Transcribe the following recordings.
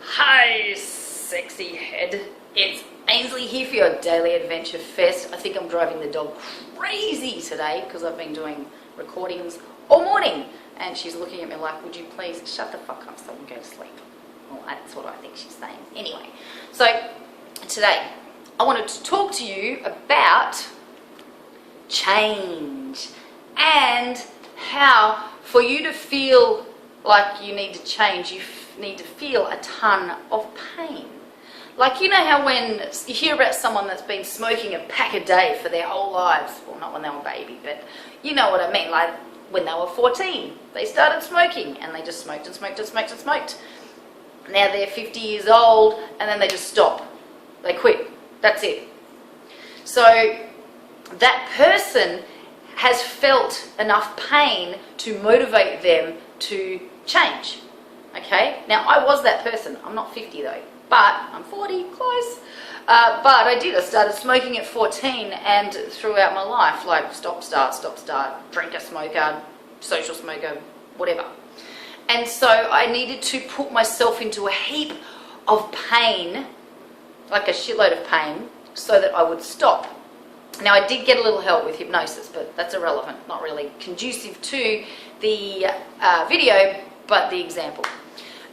Hi, sexy head. It's Ainsley here for your daily adventure fest. I think I'm driving the dog crazy today because I've been doing recordings all morning and she's looking at me like, would you please shut the fuck up so I can go to sleep? Well, that's what I think she's saying. Anyway, so today I wanted to talk to you about change and how for you to feel like you need to change, you need to feel a ton of pain. Like, you know how when you hear about someone that's been smoking a pack a day for their whole lives, well, not when they were a baby, but you know what I mean, like when they were 14, they started smoking and they just smoked and smoked and smoked and smoked. Now they're 50 years old and then they just stop. They quit. That's it. So that person has felt enough pain to motivate them to change. Okay? Now, I was that person. I'm not 50 though, but I'm 40, close. But I did. I started smoking at 14 and throughout my life, like stop, start, drinker, smoker, social smoker, whatever. And so I needed to put myself into a heap of pain, like a shitload of pain, so that I would stop. Now, I did get a little help with hypnosis, but that's irrelevant, not really conducive to the video, but the example.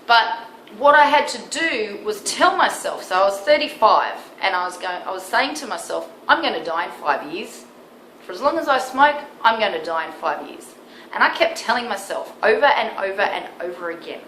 But what I had to do was tell myself, so I was 35, and I was saying to myself, I'm going to die in 5 years. For as long as I smoke, I'm going to die in 5 years. And I kept telling myself over and over and over again.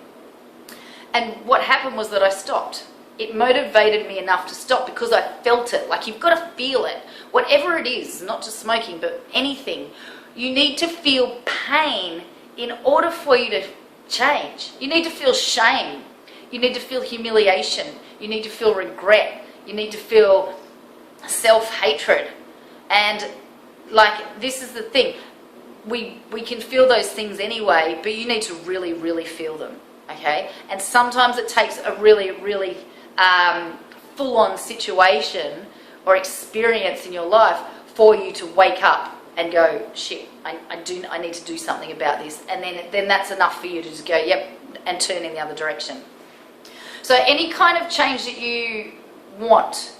And what happened was that I stopped. It motivated me enough to stop because I felt it. Like, you've got to feel it. Whatever it is, not just smoking, but anything. You need to feel pain in order for you to change. You need to feel shame. You need to feel humiliation. You need to feel regret. You need to feel self-hatred. And like, this is the thing. We can feel those things anyway, but you need to really, really feel them. Okay? And sometimes it takes a really, really full-on situation or experience in your life for you to wake up and go, shit, I need to do something about this. And then that's enough for you to just go, yep, and turn in the other direction. So any kind of change that you want,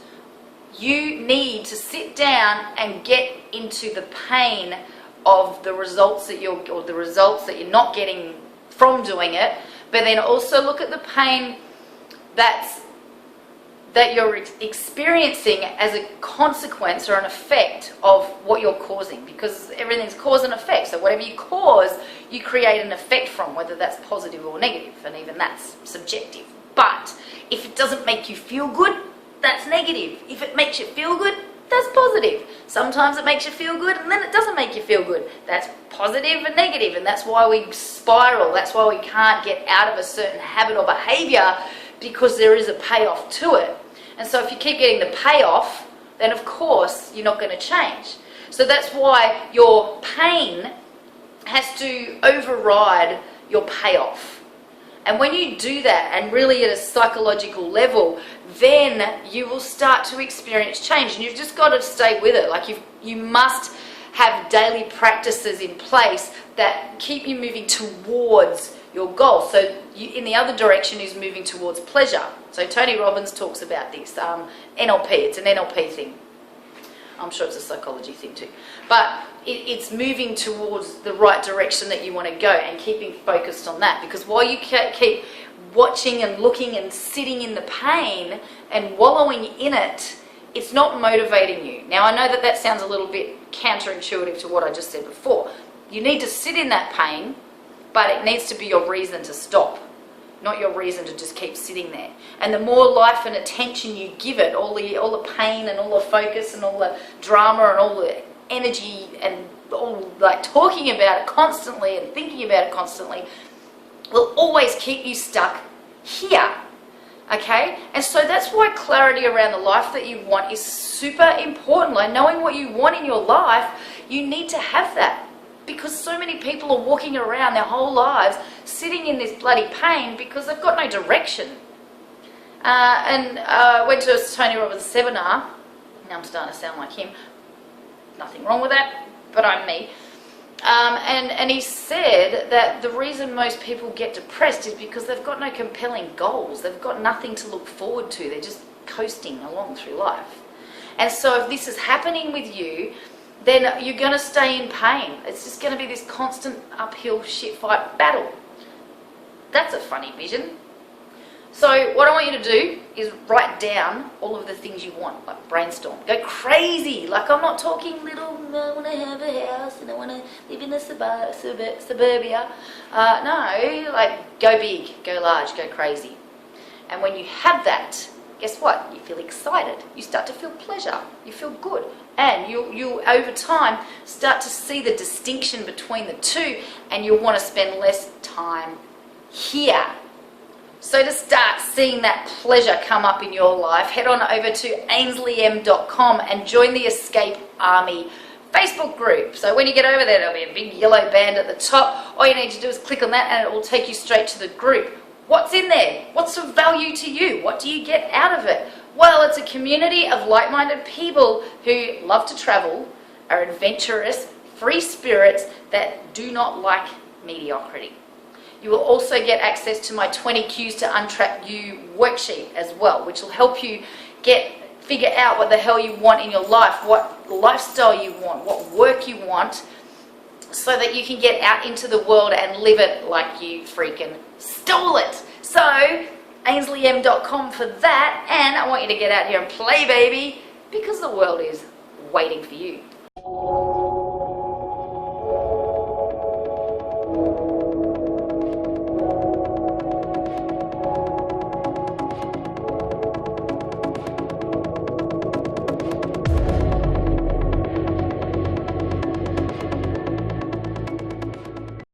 you need to sit down and get into the pain of the results that you're not getting from doing it, but then also look at the pain that you're experiencing as a consequence or an effect of what you're causing, because everything's cause and effect. So whatever you cause, you create an effect from, whether that's positive or negative, and even that's subjective. But if it doesn't make you feel good, that's negative. If it makes you feel good, that's positive. Sometimes it makes you feel good and then it doesn't make you feel good. That's positive and negative, and that's why we spiral. That's why we can't get out of a certain habit or behavior, because there is a payoff to it. And so if you keep getting the payoff, then of course you're not going to change. So that's why your pain has to override your payoff. And when you do that, and really at a psychological level, then you will start to experience change. And you've just got to stay with it. Like, you must have daily practices in place that keep you moving towards your goal. So in the other direction is moving towards pleasure. So Tony Robbins talks about this. NLP, it's an NLP thing. I'm sure it's a psychology thing too. But it's moving towards the right direction that you want to go and keeping focused on that. Because while you keep watching and looking and sitting in the pain and wallowing in it, it's not motivating you. Now, I know that sounds a little bit counterintuitive to what I just said before. You need to sit in that pain, but it needs to be your reason to stop, not your reason to just keep sitting there. And the more life and attention you give it, all the pain and all the focus and all the drama and all the energy and all, like, talking about it constantly and thinking about it constantly, will always keep you stuck here. Okay? And so that's why clarity around the life that you want is super important. Like, knowing what you want in your life, you need to have that. Because so many people are walking around their whole lives sitting in this bloody pain because they've got no direction. I went to a Tony Robbins seminar. Now I'm starting to sound like him. Nothing wrong with that, but I'm me. And he said that the reason most people get depressed is because they've got no compelling goals. They've got nothing to look forward to. They're just coasting along through life. And so if this is happening with you, then you're going to stay in pain. It's just going to be this constant uphill shit fight battle. That's a funny vision. So what I want you to do is write down all of the things you want, like brainstorm. Go crazy. Like, I'm not talking little, I want to have a house and I want to live in a suburbia. No, like, go big, go large, go crazy. And when you have that, guess what? You feel excited. You start to feel pleasure. You feel good. And you'll over time start to see the distinction between the two, and you'll want to spend less time here. So to start seeing that pleasure come up in your life, head on over to ainsleym.com and join the Escape Army Facebook group. So when you get over there, there'll be a big yellow band at the top. All you need to do is click on that and it will take you straight to the group. What's in there? What's of value to you? What do you get out of it? Well, it's a community of like-minded people who love to travel, are adventurous, free spirits that do not like mediocrity. You will also get access to my 20 Cues to Untrap You worksheet as well, which will help you figure out what the hell you want in your life, what lifestyle you want, what work you want, so that you can get out into the world and live it like you freaking stole it. So, ainsleym.com for that, and I want you to get out here and play, baby, because the world is waiting for you.